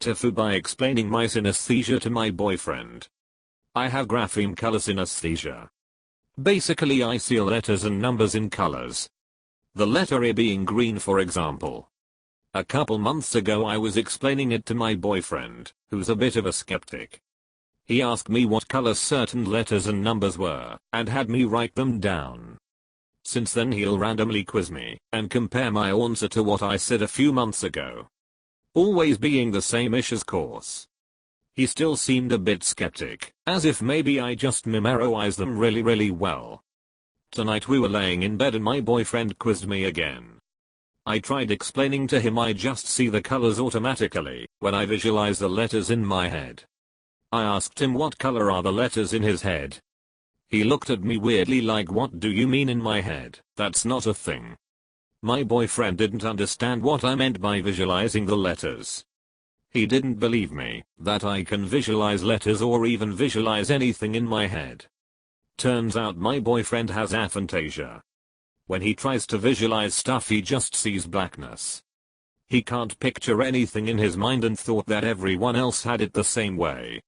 TIFU by explaining my synesthesia to my boyfriend. I have grapheme color synesthesia. Basically I see letters and numbers in colors. The letter A being green, for example. A couple months ago I was explaining it to my boyfriend, who's a bit of a skeptic. He asked me what colors certain letters and numbers were, and had me write them down. Since then he'll randomly quiz me, and compare my answer to what I said a few months ago. Always being the same-ish as course. He still seemed a bit skeptic, as if maybe I just memorized them really well. Tonight we were laying in bed and my boyfriend quizzed me again. I tried explaining to him I just see the colors automatically when I visualize the letters in my head. I asked him what color are the letters in his head. He looked at me weirdly like, what do you mean in my head? That's not a thing. My boyfriend didn't understand what I meant by visualizing the letters. He didn't believe me that I can visualize letters or even visualize anything in my head. Turns out my boyfriend has aphantasia. When he tries to visualize stuff he just sees blackness. He can't picture anything in his mind and thought that everyone else had it the same way.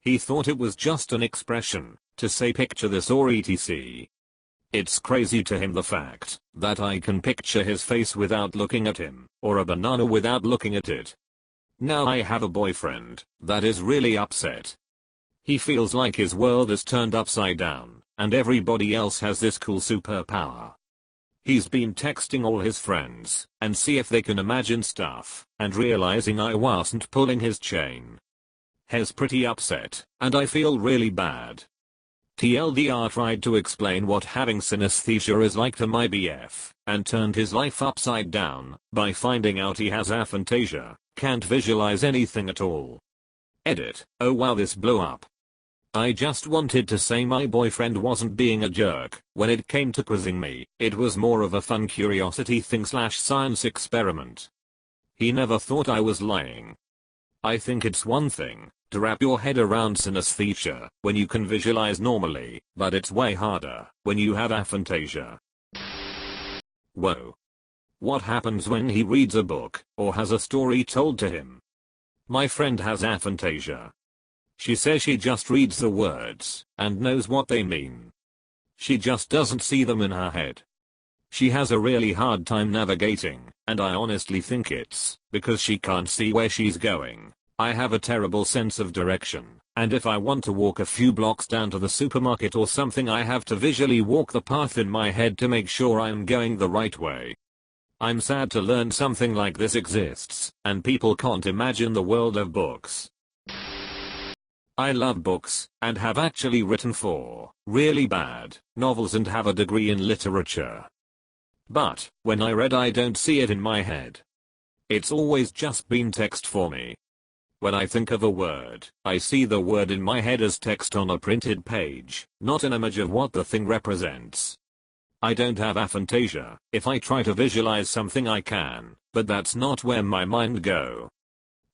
He thought it was just an expression to say picture this or etc. It's crazy to him the fact that I can picture his face without looking at him, or a banana without looking at it. Now I have a boyfriend that is really upset. He feels like his world is turned upside down, and everybody else has this cool superpower. He's been texting all his friends, and see if they can imagine stuff, and realizing I wasn't pulling his chain. He's pretty upset, and I feel really bad. TLDR tried to explain what having synesthesia is like to my BF, and turned his life upside down by finding out he has aphantasia, can't visualize anything at all. Edit. Oh wow, this blew up. I just wanted to say my boyfriend wasn't being a jerk when it came to quizzing me, it was more of a fun curiosity thing / science experiment. He never thought I was lying. I think it's one thing to wrap your head around synesthesia when you can visualize normally, but it's way harder when you have aphantasia. Whoa. What happens when he reads a book or has a story told to him? My friend has aphantasia. She says she just reads the words and knows what they mean. She just doesn't see them in her head. She has a really hard time navigating, and I honestly think it's because she can't see where she's going. I have a terrible sense of direction, and if I want to walk a few blocks down to the supermarket or something I have to visually walk the path in my head to make sure I'm going the right way. I'm sad to learn something like this exists, and people can't imagine the world of books. I love books, and have actually written 4 really bad novels and have a degree in literature. But when I read I don't see it in my head. It's always just been text for me. When I think of a word, I see the word in my head as text on a printed page, not an image of what the thing represents. I don't have aphantasia. If I try to visualize something I can, but that's not where my mind go.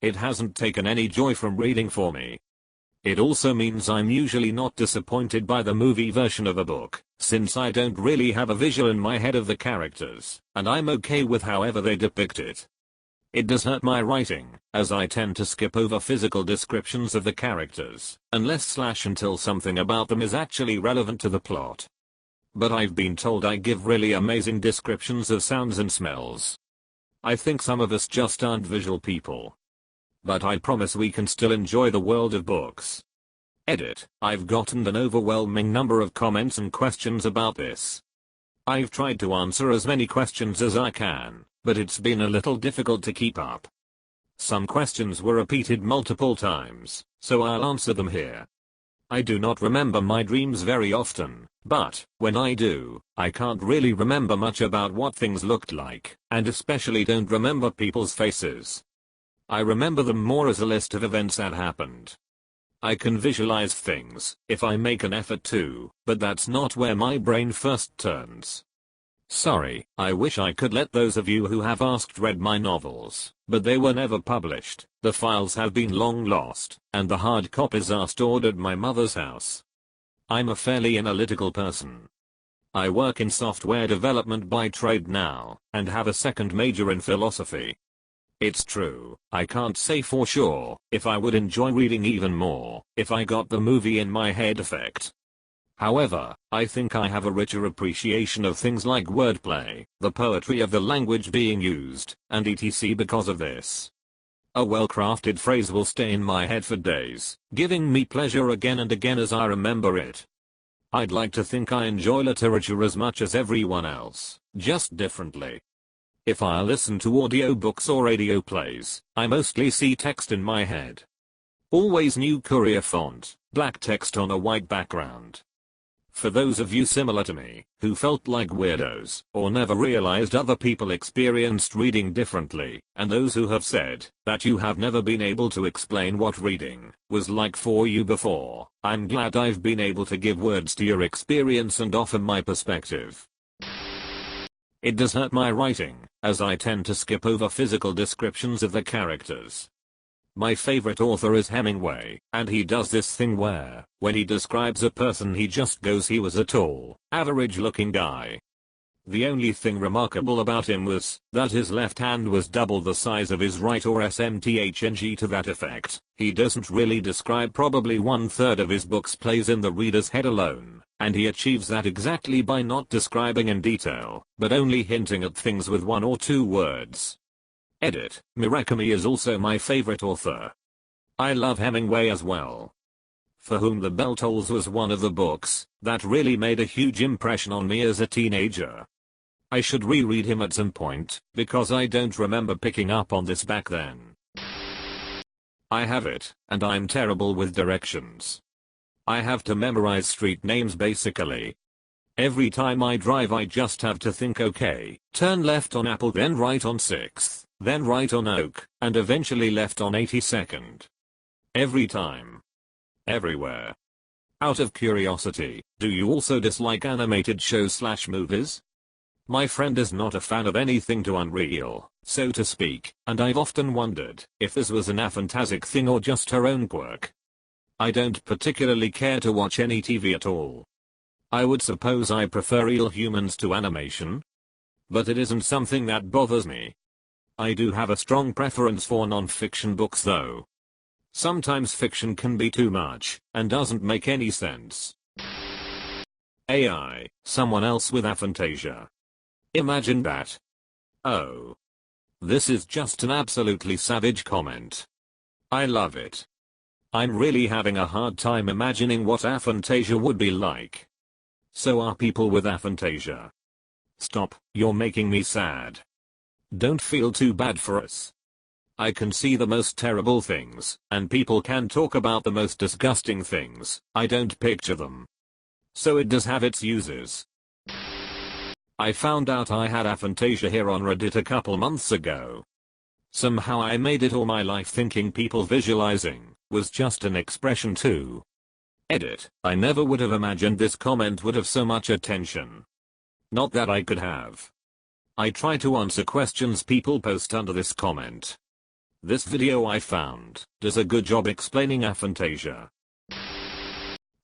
It hasn't taken any joy from reading for me. It also means I'm usually not disappointed by the movie version of a book, since I don't really have a visual in my head of the characters, and I'm okay with however they depict it. It does hurt my writing, as I tend to skip over physical descriptions of the characters, unless / until something about them is actually relevant to the plot. But I've been told I give really amazing descriptions of sounds and smells. I think some of us just aren't visual people. But I promise we can still enjoy the world of books. Edit. I've gotten an overwhelming number of comments and questions about this. I've tried to answer as many questions as I can, but it's been a little difficult to keep up. Some questions were repeated multiple times, so I'll answer them here. I do not remember my dreams very often, but when I do, I can't really remember much about what things looked like, and especially don't remember people's faces. I remember them more as a list of events that happened. I can visualize things if I make an effort to, but that's not where my brain first turns. Sorry, I wish I could let those of you who have asked read my novels, but they were never published, the files have been long lost, and the hard copies are stored at my mother's house. I'm a fairly analytical person. I work in software development by trade now, and have a second major in philosophy. It's true, I can't say for sure if I would enjoy reading even more if I got the movie in my head effect. However, I think I have a richer appreciation of things like wordplay, the poetry of the language being used, and etc. because of this. A well-crafted phrase will stay in my head for days, giving me pleasure again and again as I remember it. I'd like to think I enjoy literature as much as everyone else, just differently. If I listen to audiobooks or radio plays, I mostly see text in my head. Always new Courier font, black text on a white background. For those of you similar to me, who felt like weirdos, or never realized other people experienced reading differently, and those who have said that you have never been able to explain what reading was like for you before, I'm glad I've been able to give words to your experience and offer my perspective. It does hurt my writing, as I tend to skip over physical descriptions of the characters. My favorite author is Hemingway, and he does this thing where, when he describes a person he just goes he was a tall, average-looking guy. The only thing remarkable about him was that his left hand was double the size of his right or SMTHNG to that effect. He doesn't really describe probably 1/3 of his book's plays in the reader's head alone, and he achieves that exactly by not describing in detail, but only hinting at things with 1 or 2 words. Edit. Murakami is also my favorite author. I love Hemingway as well. For Whom the Bell Tolls was one of the books that really made a huge impression on me as a teenager. I should reread him at some point, because I don't remember picking up on this back then. I have it, and I'm terrible with directions. I have to memorize street names basically. Every time I drive I just have to think, okay, turn left on Apple, then right on 6th, then right on Oak, and eventually left on 82nd. Every time. Everywhere. Out of curiosity, do you also dislike animated shows/movies? My friend is not a fan of anything too unreal, so to speak, and I've often wondered if this was an aphantasic thing or just her own quirk. I don't particularly care to watch any TV at all. I would suppose I prefer real humans to animation. But it isn't something that bothers me. I do have a strong preference for non-fiction books though. Sometimes fiction can be too much, and doesn't make any sense. AI, someone else with aphantasia. Imagine that. Oh. This is just an absolutely savage comment. I love it. I'm really having a hard time imagining what aphantasia would be like. So are people with aphantasia. Stop, you're making me sad. Don't feel too bad for us. I can see the most terrible things, and people can talk about the most disgusting things. I don't picture them. So it does have its uses. I found out I had aphantasia here on Reddit a couple months ago. Somehow I made it all my life thinking people visualizing was just an expression too. Edit. I never would have imagined this comment would have so much attention. Not that I could have. I try to answer questions people post under this comment. This video I found does a good job explaining aphantasia.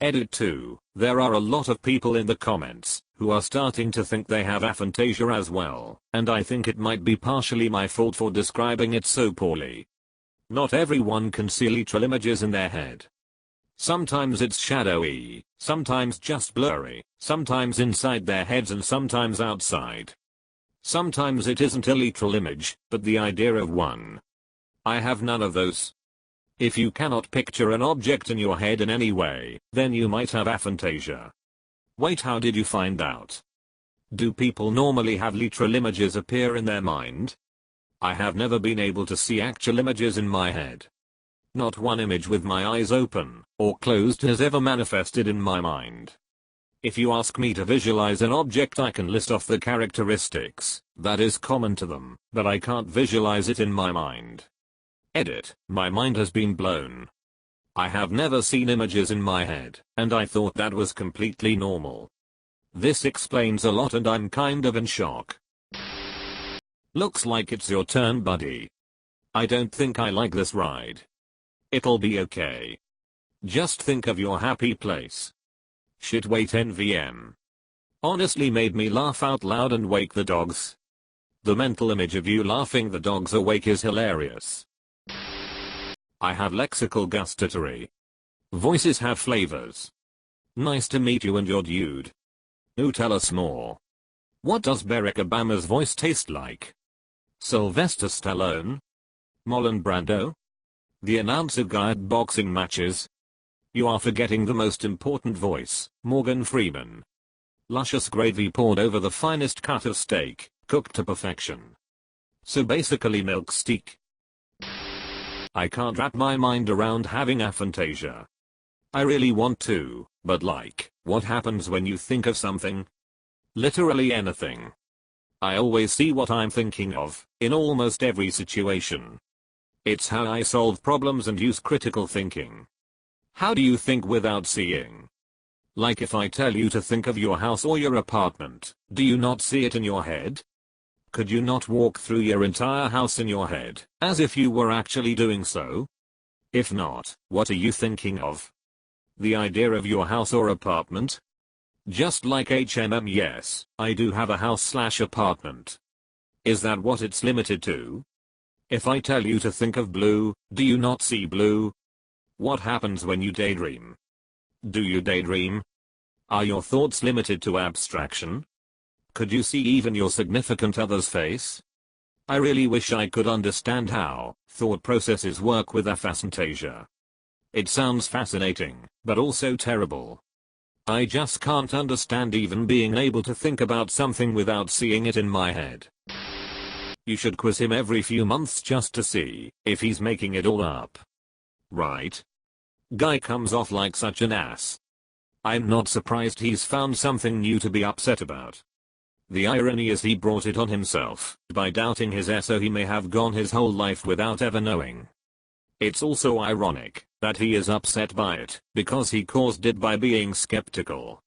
Edit 2. There are a lot of people in the comments who are starting to think they have aphantasia as well, and I think it might be partially my fault for describing it so poorly. Not everyone can see literal images in their head. Sometimes it's shadowy, sometimes just blurry, sometimes inside their heads and sometimes outside. Sometimes it isn't a literal image, but the idea of one. I have none of those. If you cannot picture an object in your head in any way, then you might have aphantasia. Wait, how did you find out? Do people normally have literal images appear in their mind? I have never been able to see actual images in my head. Not one image with my eyes open or closed has ever manifested in my mind. If you ask me to visualize an object, I can list off the characteristics that is common to them, but I can't visualize it in my mind. Edit. My mind has been blown. I have never seen images in my head, and I thought that was completely normal. This explains a lot and I'm kind of in shock. Looks like it's your turn, buddy. I don't think I like this ride. It'll be okay. Just think of your happy place. Shit, wait, NVM. Honestly made me laugh out loud and wake the dogs. The mental image of you laughing the dogs awake is hilarious. I have lexical gustatory. Voices have flavors. Nice to meet you and your dude. Ooh, tell us more. What does Barack Obama's voice taste like? Sylvester Stallone? Marlon Brando? The announcer guy at boxing matches? You are forgetting the most important voice, Morgan Freeman. Luscious gravy poured over the finest cut of steak, cooked to perfection. So basically milk steak. I can't wrap my mind around having aphantasia. I really want to, but like, what happens when you think of something? Literally anything. I always see what I'm thinking of, in almost every situation. It's how I solve problems and use critical thinking. How do you think without seeing? Like if I tell you to think of your house or your apartment, do you not see it in your head? Could you not walk through your entire house in your head, as if you were actually doing so? If not, what are you thinking of? The idea of your house or apartment? Just like yes, I do have a house/apartment. Is that what it's limited to? If I tell you to think of blue, do you not see blue? What happens when you daydream? Do you daydream? Are your thoughts limited to abstraction? Could you see even your significant other's face? I really wish I could understand how thought processes work with aphantasia. It sounds fascinating, but also terrible. I just can't understand even being able to think about something without seeing it in my head. You should quiz him every few months just to see if he's making it all up. Right? Guy comes off like such an ass. I'm not surprised he's found something new to be upset about. The irony is he brought it on himself by doubting his so he may have gone his whole life without ever knowing. It's also ironic that he is upset by it because he caused it by being skeptical.